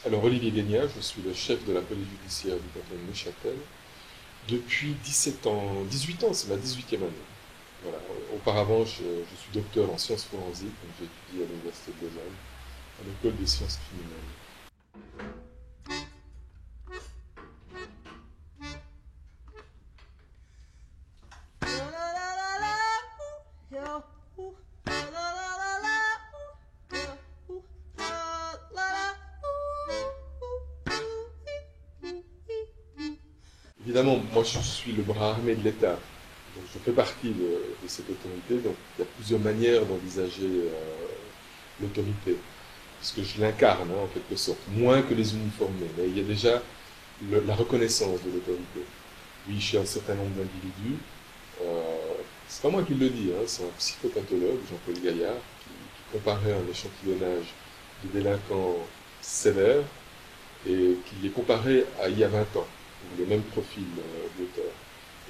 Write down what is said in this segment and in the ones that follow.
Alors, Olivier Guéniat, je suis le chef de la police judiciaire du canton de Neuchâtel depuis 17 ans, 18 ans, c'est ma 18e année. Voilà. Auparavant, je suis docteur en sciences forensiques, donc j'ai étudié à l'Université de Lausanne, à l'école des sciences criminelles. Évidemment, moi je suis le bras armé de l'État, donc je fais partie de cette autorité, donc il y a plusieurs manières d'envisager l'autorité, puisque je l'incarne hein, en quelque sorte, moins que les uniformés, mais il y a déjà la reconnaissance de l'autorité. Oui, chez un certain nombre d'individus, c'est pas moi qui le dis, hein, c'est un psychopathologue, Jean-Paul Gaillard, qui comparait un échantillonnage de délinquants sévères et qui les comparait à il y a 20 ans, les mêmes profils d'auteurs.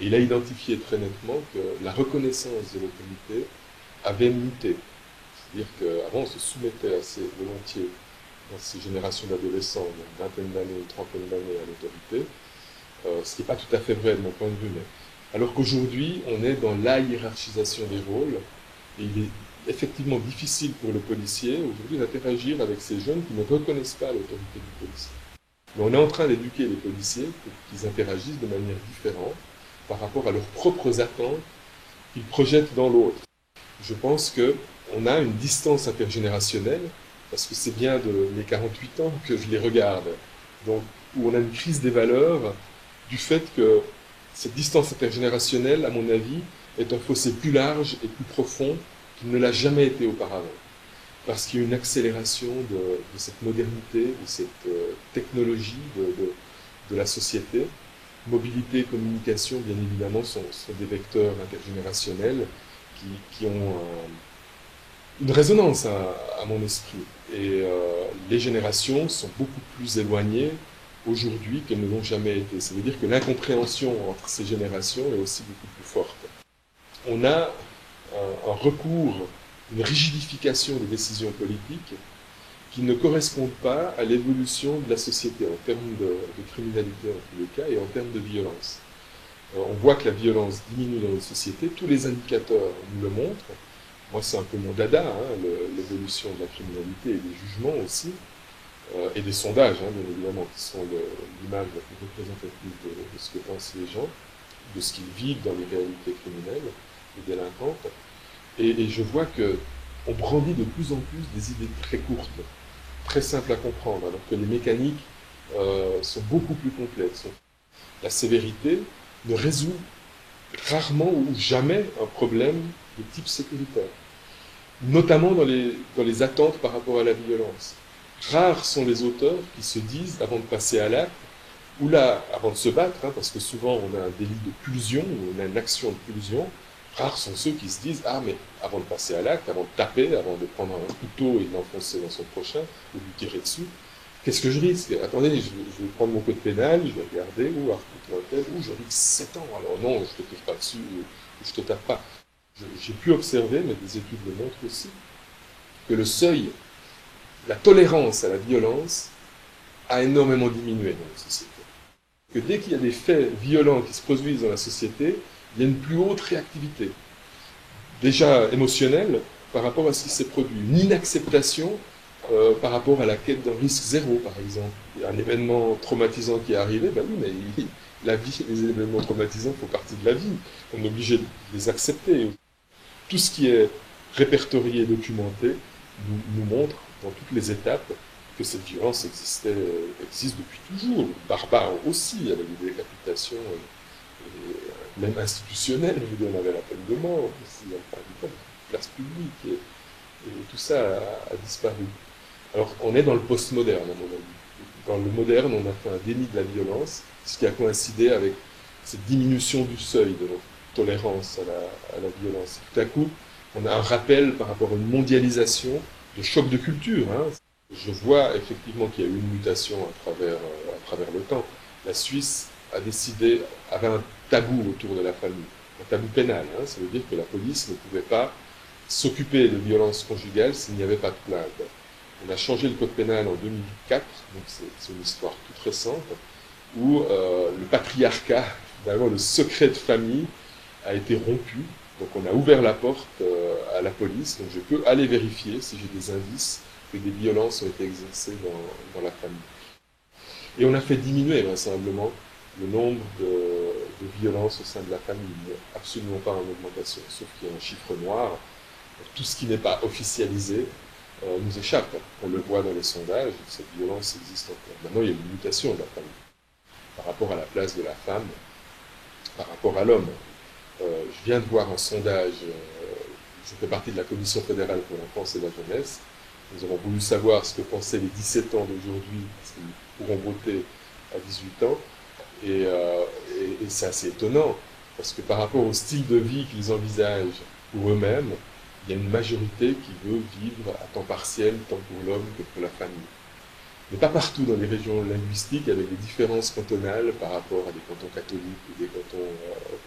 Et il a identifié très nettement que la reconnaissance de l'autorité avait muté. C'est-à-dire qu'avant, on se soumettait assez volontiers, dans ces générations d'adolescents, une vingtaine d'années, une trentaine d'années à l'autorité, ce qui n'est pas tout à fait vrai de mon point de vue. Mais... Alors qu'aujourd'hui, on est dans la hiérarchisation des rôles, et il est effectivement difficile pour le policier aujourd'hui d'interagir avec ces jeunes qui ne reconnaissent pas l'autorité du policier. Mais on est en train d'éduquer les policiers pour qu'ils interagissent de manière différente par rapport à leurs propres attentes qu'ils projettent dans l'autre. Je pense qu'on a une distance intergénérationnelle, parce que c'est bien de mes 48 ans que je les regarde, donc où on a une crise des valeurs du fait que cette distance intergénérationnelle, à mon avis, est un fossé plus large et plus profond qu'il ne l'a jamais été auparavant. Parce qu'il y a une accélération de cette modernité, de cette technologie de la société. Mobilité et communication, bien évidemment, sont des vecteurs intergénérationnels qui ont une résonance à mon esprit. Et les générations sont beaucoup plus éloignées aujourd'hui qu'elles ne l'ont jamais été. Ça veut dire que l'incompréhension entre ces générations est aussi beaucoup plus forte. On a un recours, une rigidification des décisions politiques qui ne correspondent pas à l'évolution de la société en termes de criminalité en tous les cas et en termes de violence. On voit que la violence diminue dans notre société, tous les indicateurs nous le montrent. Moi, c'est un peu mon dada, hein, l'évolution de la criminalité et des jugements aussi, et des sondages, hein, bien évidemment, qui sont l'image la plus représentative de ce que pensent les gens, de ce qu'ils vivent dans les réalités criminelles et délinquantes. Et je vois qu'on brandit de plus en plus des idées très courtes, très simples à comprendre, alors que les mécaniques sont beaucoup plus complexes. La sévérité ne résout rarement ou jamais un problème de type sécuritaire, notamment dans les attentes par rapport à la violence. Rares sont les auteurs qui se disent, avant de passer à l'acte, ou là, avant de se battre, hein, parce que souvent on a un délit de pulsion, on a une action de pulsion, rares sont ceux qui se disent, ah mais avant de passer à l'acte, avant de taper, avant de prendre un couteau et de l'enfoncer dans son prochain, ou de lui tirer dessus, qu'est-ce que je risque? Attendez, je vais prendre mon code pénal, je vais regarder, ou article tel, ou je risque 7 ans, alors non, je ne te touche pas dessus, ou je ne te tape pas. J'ai pu observer, mais des études le montrent aussi, que le seuil, la tolérance à la violence a énormément diminué dans la société. Que dès qu'il y a des faits violents qui se produisent dans la société, il y a une plus haute réactivité, déjà émotionnelle, par rapport à ce qui s'est produit. Une inacceptation par rapport à la quête d'un risque zéro, par exemple. Il y a un événement traumatisant qui est arrivé, ben oui, mais la vie, les événements traumatisants font partie de la vie. On est obligé de les accepter. Tout ce qui est répertorié et documenté nous montre, dans toutes les étapes, que cette violence existe depuis toujours. Barbare aussi, avec des décapitations, même institutionnelles. Je veux dire, on avait la peine de mort, aussi, enfin, place publique, et tout ça a disparu. Alors, on est dans le postmoderne, à mon avis. Dans le moderne, on a fait un déni de la violence, ce qui a coïncidé avec cette diminution du seuil de notre tolérance à la violence. Tout à coup, on a un rappel par rapport à une mondialisation de choc de culture. Hein. Je vois effectivement qu'il y a eu une mutation à travers le temps. La Suisse a décidé, avait un tabou autour de la famille, un tabou pénal. Hein. Ça veut dire que la police ne pouvait pas s'occuper de violences conjugales s'il n'y avait pas de plainte. On a changé le code pénal en 2004, donc c'est une histoire toute récente, où le patriarcat, finalement le secret de famille, a été rompu. Donc on a ouvert la porte à la police, donc je peux aller vérifier si j'ai des indices que des violences ont été exercées dans la famille. Et on a fait diminuer vraisemblablement le nombre de violences au sein de la famille. Il n'est absolument pas en augmentation, sauf qu'il y a un chiffre noir. Tout ce qui n'est pas officialisé nous échappe. On le voit dans les sondages, cette violence existe encore. Maintenant, il y a une mutation de la famille par rapport à la place de la femme, par rapport à l'homme. Je viens de voir un sondage, je fais partie de la Commission fédérale pour l'enfance et la jeunesse. Nous avons voulu savoir ce que pensaient les 17 ans d'aujourd'hui, parce qu'ils pourront voter à 18 ans. Et c'est assez étonnant, parce que par rapport au style de vie qu'ils envisagent pour eux-mêmes, il y a une majorité qui veut vivre à temps partiel, tant pour l'homme que pour la famille. Mais pas partout dans les régions linguistiques, avec des différences cantonales par rapport à des cantons catholiques ou des cantons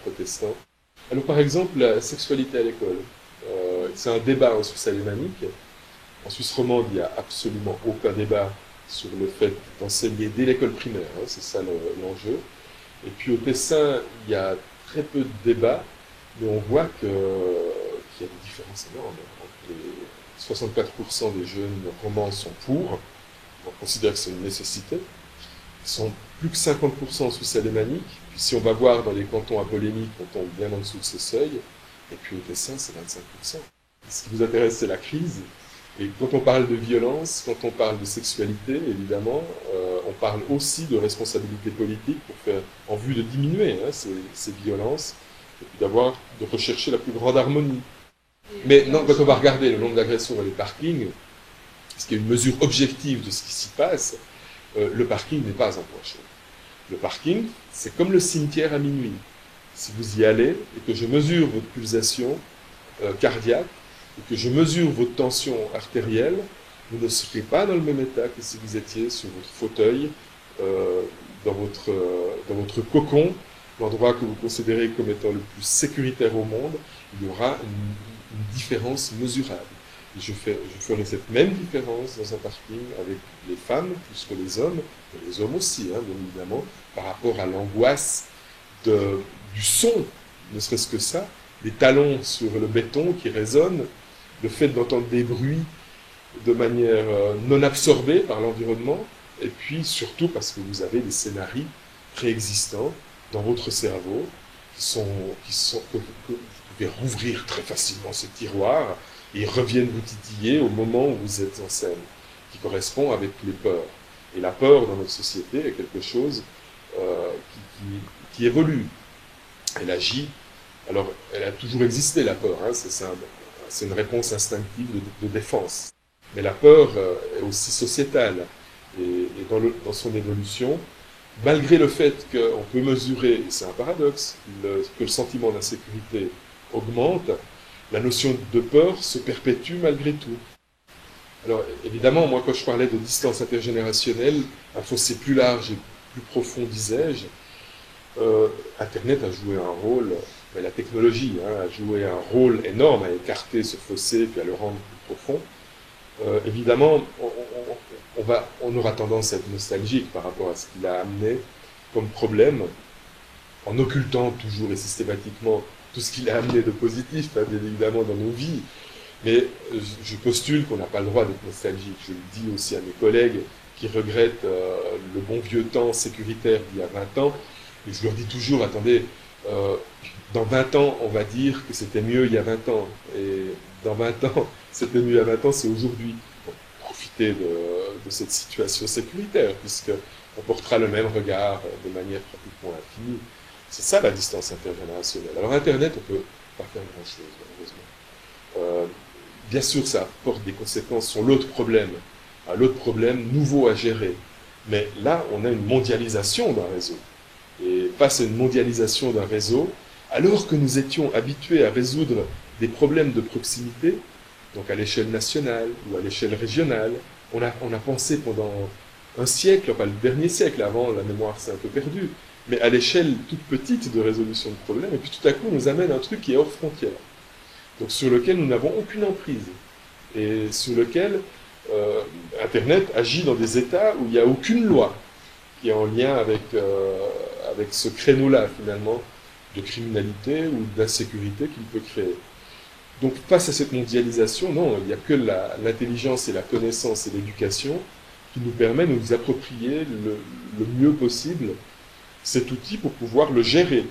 protestants. Alors par exemple, la sexualité à l'école, c'est un débat en Suisse alémanique. En Suisse romande, il n'y a absolument aucun débat sur le fait d'enseigner dès l'école primaire, hein, c'est ça l'enjeu. Et puis au Tessin, il y a très peu de débats, mais on voit qu'il y a des différences énormes. Les 64% des jeunes romans sont pour, on considère que c'est une nécessité. Ils sont plus que 50% en Suisse alémanique, puis si on va voir dans les cantons à polémique, on tombe bien en dessous de ce seuil, et puis au Tessin, c'est 25%. Ce qui vous intéresse, c'est la crise. Et quand on parle de violence, quand on parle de sexualité, évidemment, on parle aussi de responsabilité politique pour faire, en vue de diminuer hein, ces violences, et puis de rechercher la plus grande harmonie. Mais non, quand on va regarder le nombre d'agressions dans les parkings, ce qui est une mesure objective de ce qui s'y passe, le parking n'est pas un point chaud. Le parking, c'est comme le cimetière à minuit. Si vous y allez et que je mesure votre pulsation cardiaque, et que je mesure votre tension artérielle, vous ne serez pas dans le même état que si vous étiez sur votre fauteuil, dans votre cocon, l'endroit que vous considérez comme étant le plus sécuritaire au monde. Il y aura une différence mesurable. Et je ferai cette même différence dans un parking avec les femmes plus que les hommes, et les hommes aussi, hein, bien évidemment, par rapport à l'angoisse du son, ne serait-ce que ça, les talons sur le béton qui résonnent, le fait d'entendre des bruits de manière non absorbée par l'environnement, et puis surtout parce que vous avez des scénarios préexistants dans votre cerveau que vous pouvez rouvrir très facilement ces tiroirs et ils reviennent vous titiller au moment où vous êtes en scène, qui correspond avec les peurs. Et la peur dans notre société est quelque chose qui évolue. Elle agit. Alors, elle a toujours existé, la peur, hein, c'est une réponse instinctive de défense. Mais la peur est aussi sociétale. Et dans son évolution, malgré le fait qu'on peut mesurer, et c'est un paradoxe, que le sentiment d'insécurité augmente, la notion de peur se perpétue malgré tout. Alors, évidemment, moi, quand je parlais de distance intergénérationnelle, un fossé plus large et plus profond, disais-je, Internet a joué un rôle, mais la technologie a joué un rôle énorme à écarter ce fossé puis à le rendre plus profond. Évidemment, on aura tendance à être nostalgique par rapport à ce qu'il a amené comme problème, en occultant toujours et systématiquement tout ce qu'il a amené de positif, hein, bien évidemment, dans nos vies. Mais je postule qu'on n'a pas le droit d'être nostalgique. Je le dis aussi à mes collègues qui regrettent le bon vieux temps sécuritaire d'il y a 20 ans. Et je leur dis toujours, attendez, dans 20 ans, on va dire que c'était mieux il y a 20 ans. Et dans 20 ans, c'était mieux il y a 20 ans, c'est aujourd'hui. Donc, profitez de cette situation sécuritaire, puisqu'on portera le même regard de manière pratiquement infinie. C'est ça la distance intergénérationnelle. Alors Internet, on ne peut pas faire grand-chose, malheureusement. Bien sûr, ça apporte des conséquences sur l'autre problème nouveau à gérer. Mais là, on a une mondialisation d'un réseau. Et face à une mondialisation d'un réseau, alors que nous étions habitués à résoudre des problèmes de proximité, donc à l'échelle nationale ou à l'échelle régionale, on a pensé pendant un siècle, enfin le dernier siècle, avant la mémoire s'est un peu perdue, mais à l'échelle toute petite de résolution de problèmes, et puis tout à coup on nous amène un truc qui est hors frontière, donc sur lequel nous n'avons aucune emprise, et sur lequel Internet agit dans des États où il n'y a aucune loi qui est en lien avec ce créneau-là, finalement, de criminalité ou d'insécurité qu'il peut créer. Donc face à cette mondialisation, non, il n'y a que l'intelligence et la connaissance et l'éducation qui nous permettent de nous approprier le mieux possible cet outil pour pouvoir le gérer.